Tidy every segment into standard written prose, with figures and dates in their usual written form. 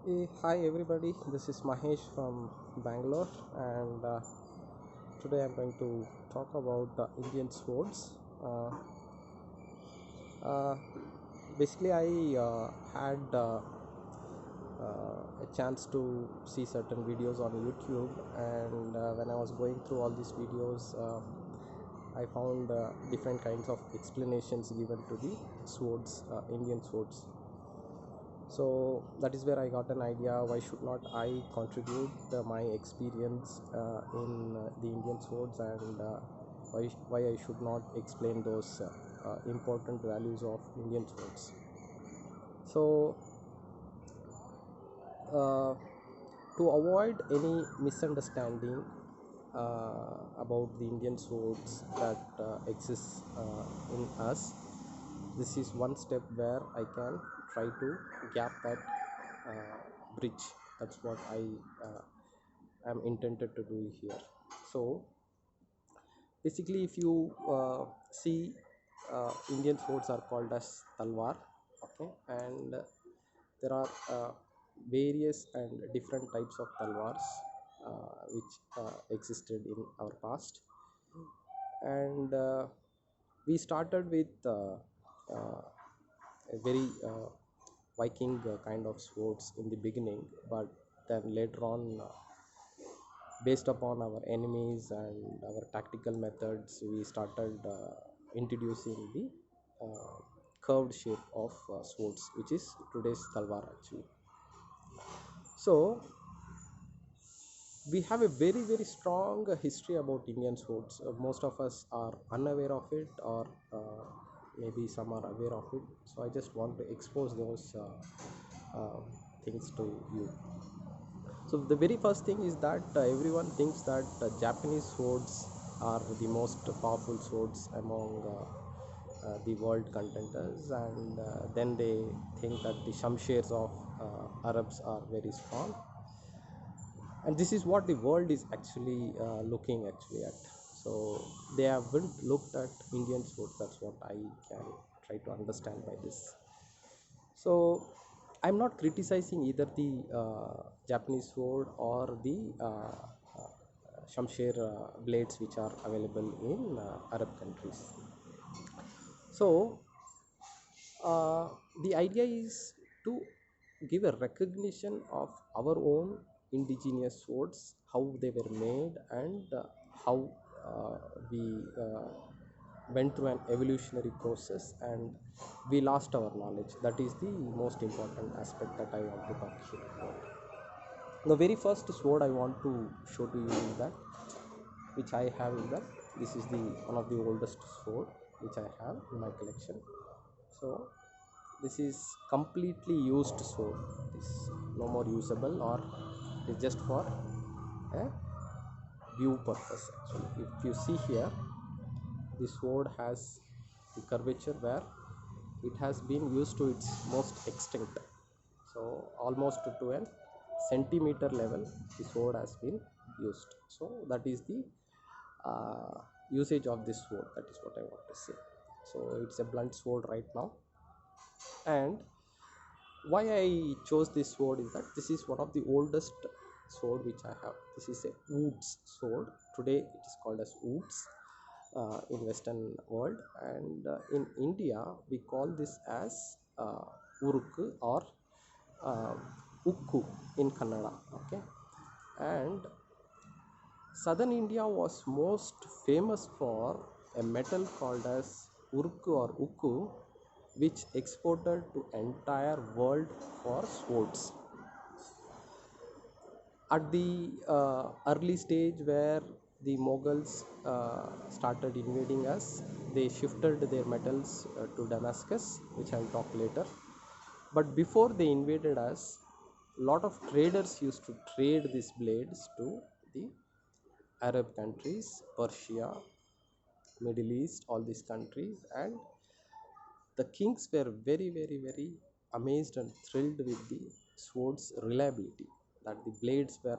Hi everybody, this is Mahesh from Bangalore, and today I'm going to talk about Indian swords. Uh, Basically, I had a chance to see certain videos on YouTube, and when I was going through all these videos, I found different kinds of explanations given to the swords, Indian swords. So that is where I got an idea, why should not I contribute my experience in the Indian swords, and why I should not explain those important values of Indian swords. So uh, to avoid any misunderstanding about the Indian swords that exists in us, this is one step where I can try to gap that bridge. That's what I am intended to do here. So basically, if you see, Indian swords are called as talwar, okay, and there are various and different types of talwars which existed in our past, and we started with a very Viking kind of swords in the beginning, but then later on, based upon our enemies and our tactical methods, we started introducing the uh, curved shape of swords, which is today's talwar actually. So we have a very strong history about Indian swords. Most of us are unaware of it, or maybe some are aware of it. So I just want to expose those uh, things to you. So the very first thing is that everyone thinks that Japanese swords are the most powerful swords among the world contenders, and then they think that the Shamshers of Arabs are very strong, and this is what the world is actually looking actually at. So they haven't looked at Indian swords. That's what I can try to understand by this. So I'm not criticizing either the Japanese sword or the Shamsher blades which are available in Arab countries. So the idea is to give a recognition of our own indigenous swords, how they were made, and how we went through an evolutionary process and we lost our knowledge. That is the most important aspect that I want to talk here about. The very first sword I want to show to you is that, which I have, is that this is the one of the oldest sword which I have in my collection. So this is completely used sword. This no more usable, or it's just for a view purpose actually. If you see here, the sword has the curvature where it has been used to its most extent. So almost to a centimeter level the sword has been used. So that is the usage of this sword. That is what I want to say. So it's a blunt sword right now, and why I chose this sword is that this is one of the oldest sword which I have. This is a woods sword. Today it is called as woods in Western world, and in India we call this as uruk, or uh, ukku in Kannada. Okay, and southern India was most famous for a metal called as uruk or ukku, which exported to entire world for swords. At the early stage where the Mughals started invading us, they shifted their metals to Damascus, which I'll talk later. But before they invaded us, a lot of traders used to trade these blades to the Arab countries, Persia, Middle East, all these countries, and the kings were very amazed and thrilled with the sword's reliability, that the blades were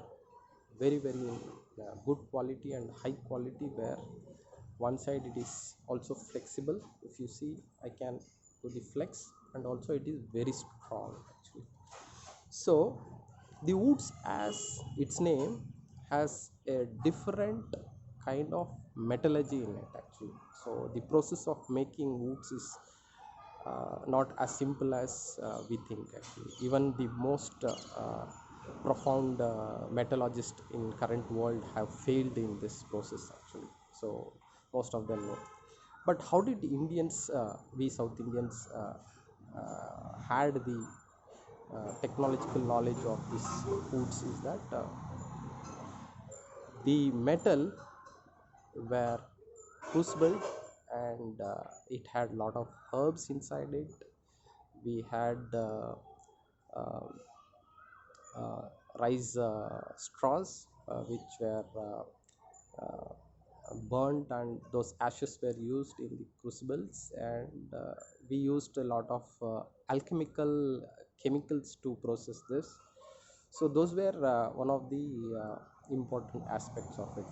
very good quality and high quality, where one side it is also flexible. If you see, I can do the flex, and also it is very strong actually. So The woods, as its name, has a different kind of metallurgy in it actually. So the process of making woods is not as simple as we think actually. Even the most profound metallurgists in current world have failed in this process actually. So most of them know. But how did Indians, we South Indians, had the technological knowledge of these foods is that the metal were crucible, and it had lot of herbs inside it. We had uh, uh, rice straws which were burnt, and those ashes were used in the crucibles, and we used a lot of alchemical chemicals to process this. So those were one of the important aspects of it.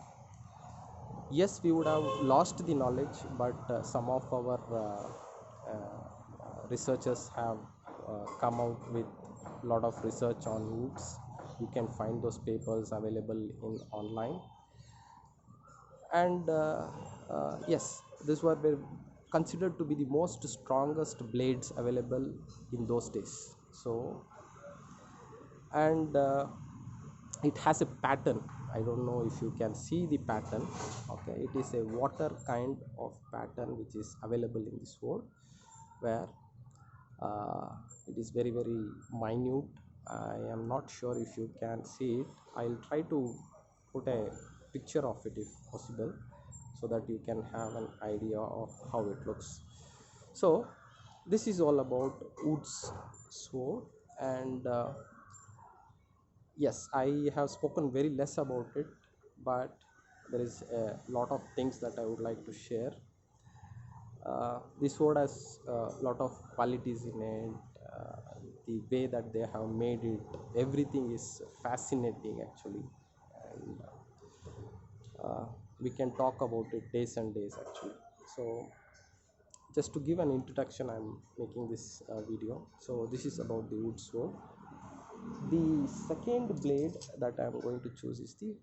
Yes, we would have lost the knowledge, but some of our researchers have come out with a lot of research on woods. You can find those papers available in online. And yes, these were considered to be the most strongest blades available in those days. So, and it has a pattern. I don't know if you can see the pattern. Okay, it is a water kind of pattern which is available in this sword, where uh, it is very minute. I am not sure if you can see it. I'll try to put a picture of it if possible, so that you can have an idea of how it looks. So this is all about woods sword. And yes, I have spoken very less about it, but there is a lot of things that I would like to share. This sword has a lot of qualities in it. The way that they have made it, everything is fascinating actually. And we can talk about it days and days actually. So just to give an introduction, I'm making this video. So this is about the wood sword. The second blade that I'm going to choose is the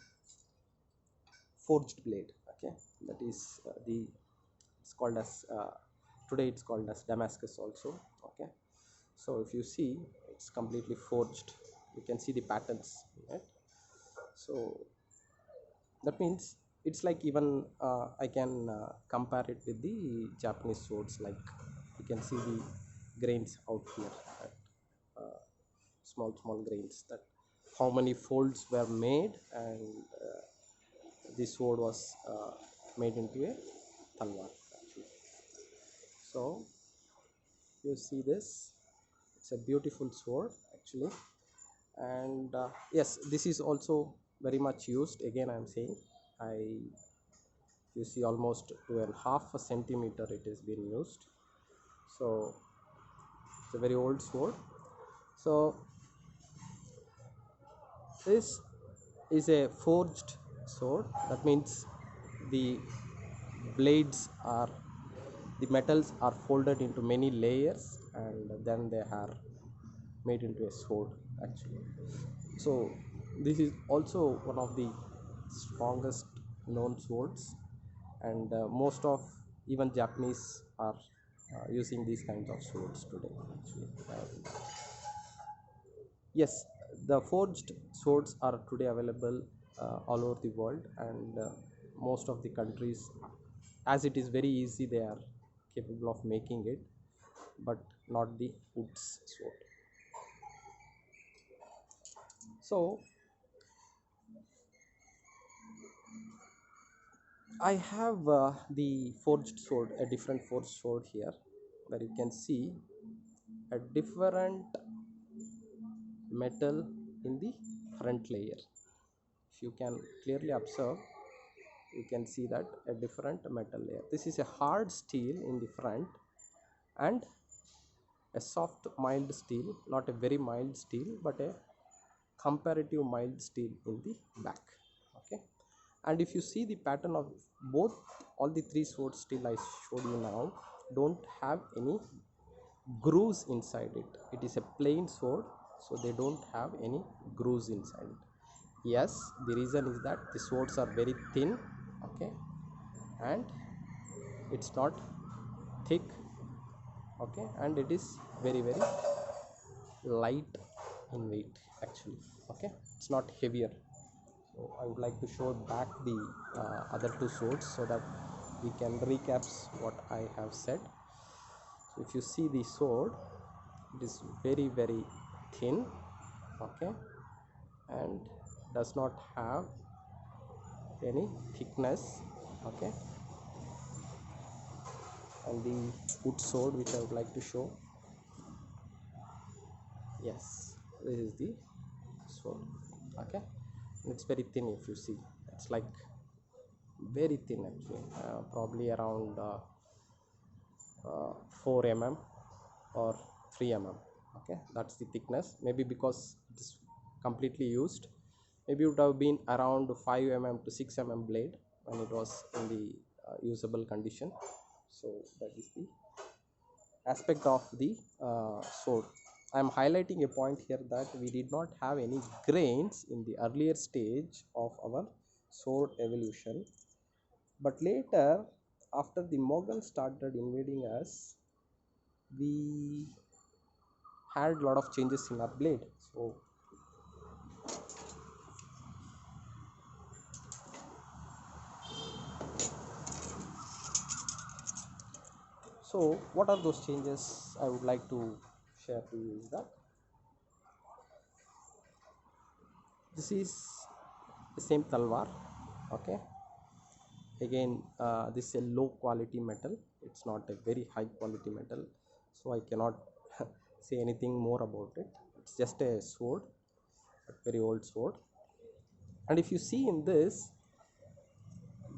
forged blade. Okay, that is the it's called as today it's called as Damascus also. Okay, so if you see, it's completely forged. You can see the patterns, right? So that means it's like, even I can compare it with the Japanese swords. Like, you can see the grains out here, right? uh, small grains, that how many folds were made, and this sword was made into a talwar actually. So you see this, it's a beautiful sword actually. And yes, this is also very much used. Again, I'm saying, I you see almost 2.5 centimeter it has been used. So it's a very old sword. So this is a forged sword. That means the blades are, the metals are folded into many layers, and then they are made into a sword actually. So this is also one of the strongest known swords, and most of, even Japanese are using these kinds of swords today actually. And yes, the forged swords are today available all over the world, and most of the countries, as it is very easy, they are capable of making it, but not the woods sword. So I have the forged sword, a different forged sword here, where you can see a different metal in the front layer. If you can clearly observe, you can see that a different metal layer. This is a hard steel in the front, and a soft mild steel, not a very mild steel, but a comparative mild steel in the back. Okay, and if you see the pattern of both, all the three swords still I showed you now don't have any grooves inside it. It is a plain sword, so they don't have any grooves inside it. Yes, the reason is that the swords are very thin, okay, and it's not thick, okay, and it is very light in weight actually, okay, it's not heavier. So I would like to show back the other two swords so that we can recap what I have said. So if you see the sword, it is very thin, okay, and does not have any thickness, okay. And the wood sword which I would like to show, yes, this is the sword, okay, and it's very thin. If you see, it's like very thin actually, probably around 4 mm or 3 mm, okay, that's the thickness. Maybe because it is completely used, maybe it would have been around 5 mm to 6 mm blade when it was in the usable condition. So that is the aspect of the sword. I am highlighting a point here that we did not have any grains in the earlier stage of our sword evolution, but later, after the Mughals started invading us, we had a lot of changes in our blade. So what are those changes I would like to share to you is that this is the same talwar, okay. Again, this is a low quality metal, it's not a very high quality metal, so I cannot say anything more about it. It's just a sword, a very old sword. And if you see in this,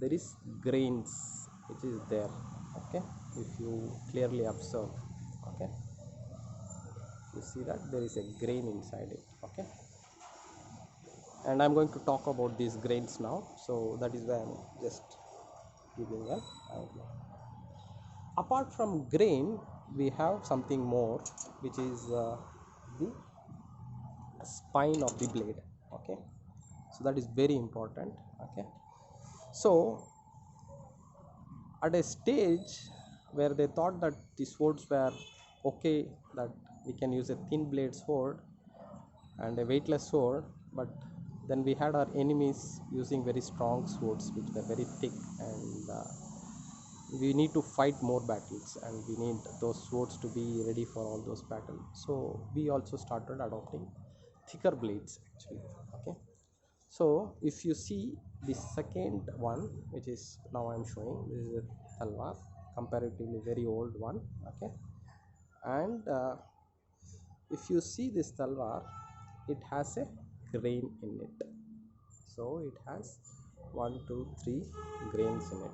there is grains which is there, okay, if you clearly observe, okay, you see that there is a grain inside it, okay. And I'm going to talk about these grains now, so that is why I'm just giving an outline. Apart from grain, we have something more, which is the spine of the blade, okay. So that is very important, okay. So at a stage where they thought that the swords were okay, that we can use a thin blade sword and a weightless sword, but then we had our enemies using very strong swords which were very thick, and we need to fight more battles and we need those swords to be ready for all those battles. So we also started adopting thicker blades actually, okay. So if you see the second one, which is now I'm showing, this is a talwar, comparatively very old one, okay. And if you see this talwar, it has a grain in it. So it has 1 2 3 grains in it.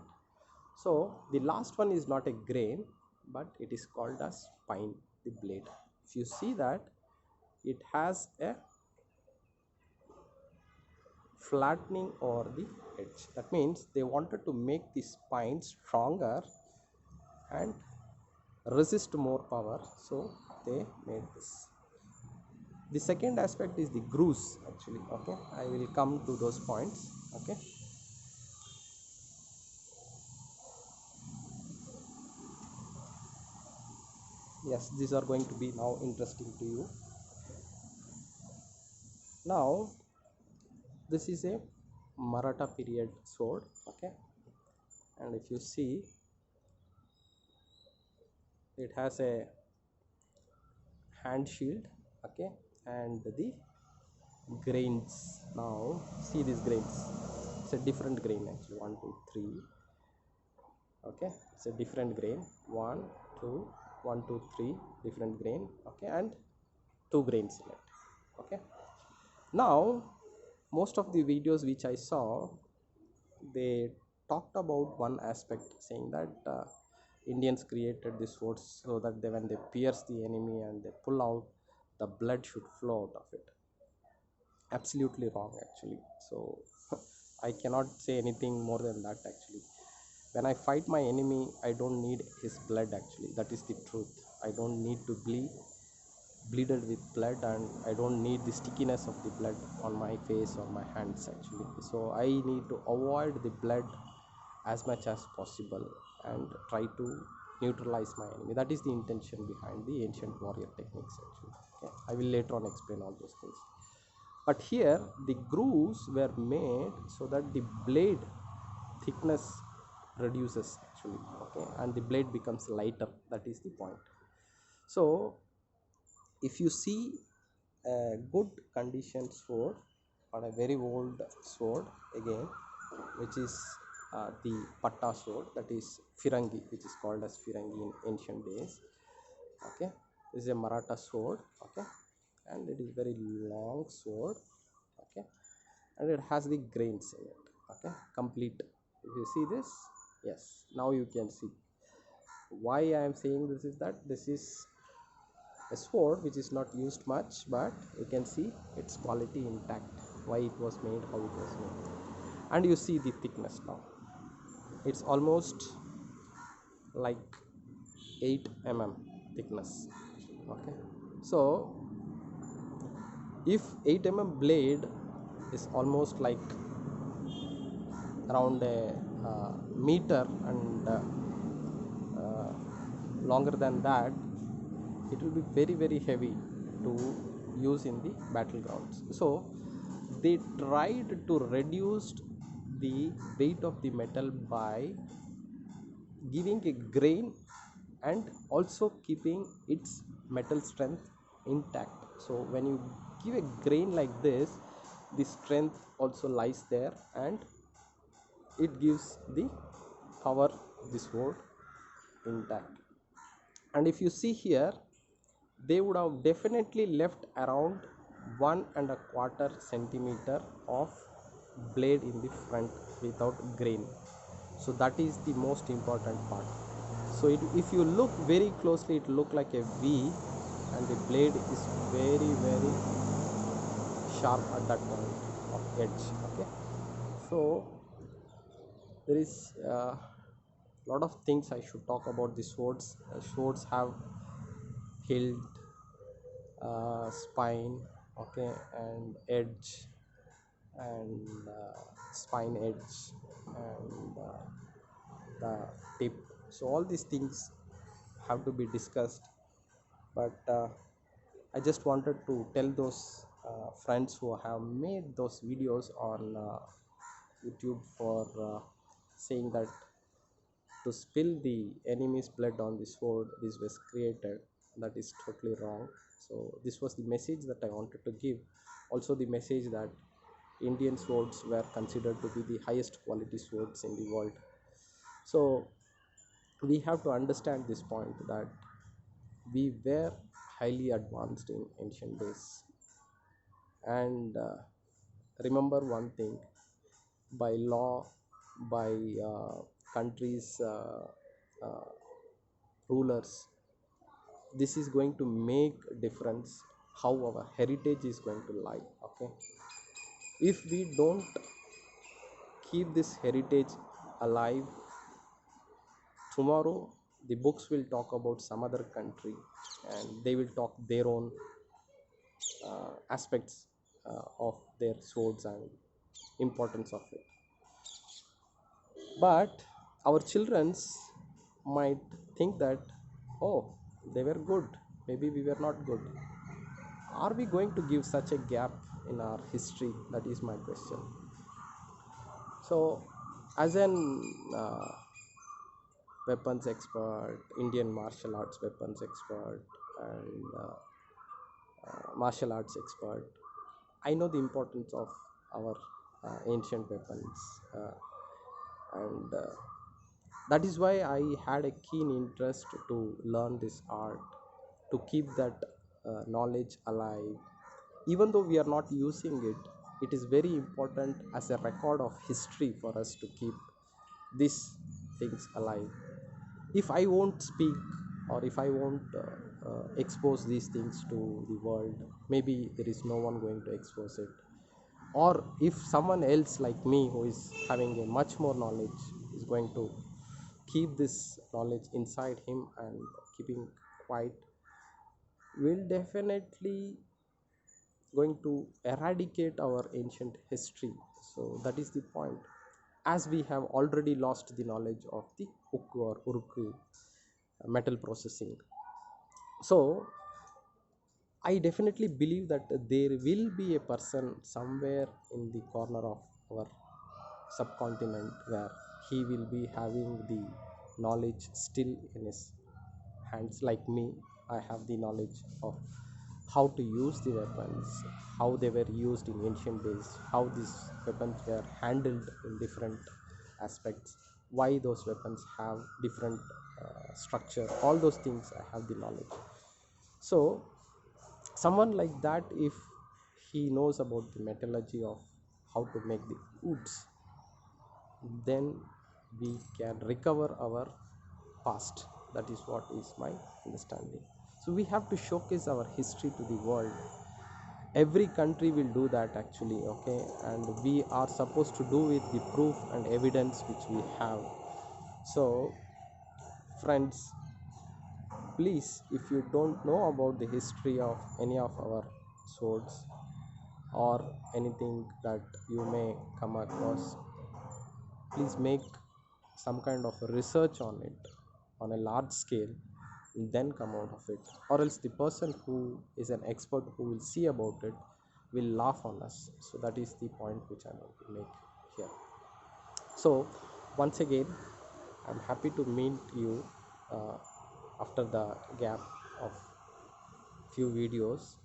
So the last one is not a grain, but it is called as spine, the blade. If you see that, it has a flattening over the edge. That means they wanted to make the spine stronger and resist more power, so they made this. The second aspect is the grooves actually, okay. I will come to those points, okay. Yes, these are going to be now interesting to you. Now this is a Maratha period sword, okay. And if you see, it has a hand shield, okay, and the grains. Now see these grains, it's a different grain actually, 1 2 3, okay, it's a different grain, 1 2 1 2 3 different grain, okay, and 2 grains in it, okay. Now most of the videos which I saw, they talked about one aspect, saying that Indians created these swords so that when they pierce the enemy and they pull out, the blood should flow out of it. Absolutely wrong actually. So I cannot say anything more than that actually. When I fight my enemy, I don't need his blood actually, that is the truth. I don't need to bleed, bleeded with blood, and I don't need the stickiness of the blood on my face or my hands actually. So I need to avoid the blood as much as possible and try to neutralize my enemy. That is the intention behind the ancient warrior techniques actually. Okay, I will later on explain all those things. But here the grooves were made so that the blade thickness reduces actually. Okay, and the blade becomes lighter. That is the point. So if you see a good condition sword or a very old sword again, which is the patta sword, that is firangi, which is called as firangi in ancient days. Okay, this is a Maratha sword. Okay, and it is very long sword. Okay, and it has the grains in it. Okay, complete. If you see this, yes, now you can see why I am saying this is that this is a sword which is not used much, but you can see its quality intact, why it was made, how it was made. And you see the thickness now, it's almost like 8 thickness. Okay, so if 8 blade is almost like around a meter, and longer than that, it will be very very heavy to use in the battlegrounds. So they tried to reduce the weight of the metal by giving a grain and also keeping its metal strength intact. So when you give a grain like this, the strength also lies there, and it gives the power of the sword intact. And if you see here, they would have definitely left around 1.25 centimeter of blade in the front without grain. So that is the most important part. So if you look very closely, it look like a V, and the blade is very very sharp at that point of edge. Okay, so there is a lot of things I should talk about the swords. Swords have hilt, spine, okay, and edge, and spine edge, and the tip. So all these things have to be discussed, but I just wanted to tell those friends who have made those videos on YouTube for saying that to spill the enemy's blood on the sword this was created. That is totally wrong. So this was the message that I wanted to give. Also the message that Indian swords were considered to be the highest quality swords in the world. So we have to understand this point, that we were highly advanced in ancient days. And remember one thing, by law, by countries uh, rulers, this is going to make difference how our heritage is going to lie. Okay, if we don't keep this heritage alive, tomorrow the books will talk about some other country, and they will talk their own aspects of their swords and importance of it. But our childrens might think that, oh, they were good, maybe we were not good. Are we going to give such a gap in our history? That is my question. So as an weapons expert, Indian martial arts weapons expert, and martial arts expert, I know the importance of our ancient weapons, and that is why I had a keen interest to learn this art, to keep that knowledge alive. Even though we are not using it, it is very important as a record of history for us to keep these things alive. If I won't speak, or if I won't expose these things to the world, maybe there is no one going to expose it. Or if someone else like me, who is having a much more knowledge, is going to keep this knowledge inside him and keeping quiet, will definitely going to eradicate our ancient history. So that is the point, as we have already lost the knowledge of the ukku or urukku metal processing. So I definitely believe that there will be a person somewhere in the corner of our subcontinent where he will be having the knowledge still in his hands. Like me, I have the knowledge of how to use the weapons, how they were used in ancient days, how these weapons were handled in different aspects, why those weapons have different structure. All those things I have the knowledge. So someone like that, if he knows about the metallurgy of how to make the woods, then we can recover our past. That is what is my understanding. So we have to showcase our history to the world. Every country will do that actually, okay, and we are supposed to do with the proof and evidence which we have. So friends, please, if you don't know about the history of any of our swords or anything that you may come across, please make some kind of a research on it on a large scale, then come out of it, or else the person who is an expert who will see about it will laugh on us. So that is the point which I want to make here. So once again, I'm happy to meet you uh, after the gap of few videos,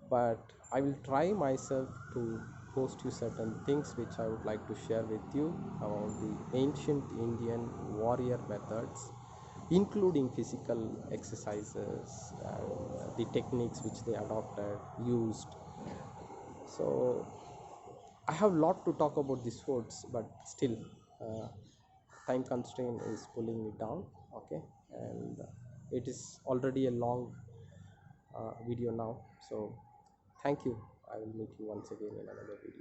but I will try myself to post you certain things which I would like to share with you about the ancient Indian warrior methods, including physical exercises and the techniques which they adopted, used. So I have a lot to talk about the swords, but still, uh, time constraint is pulling me down. Okay, and it is already a long video now. So thank you. I will meet you once again in another video.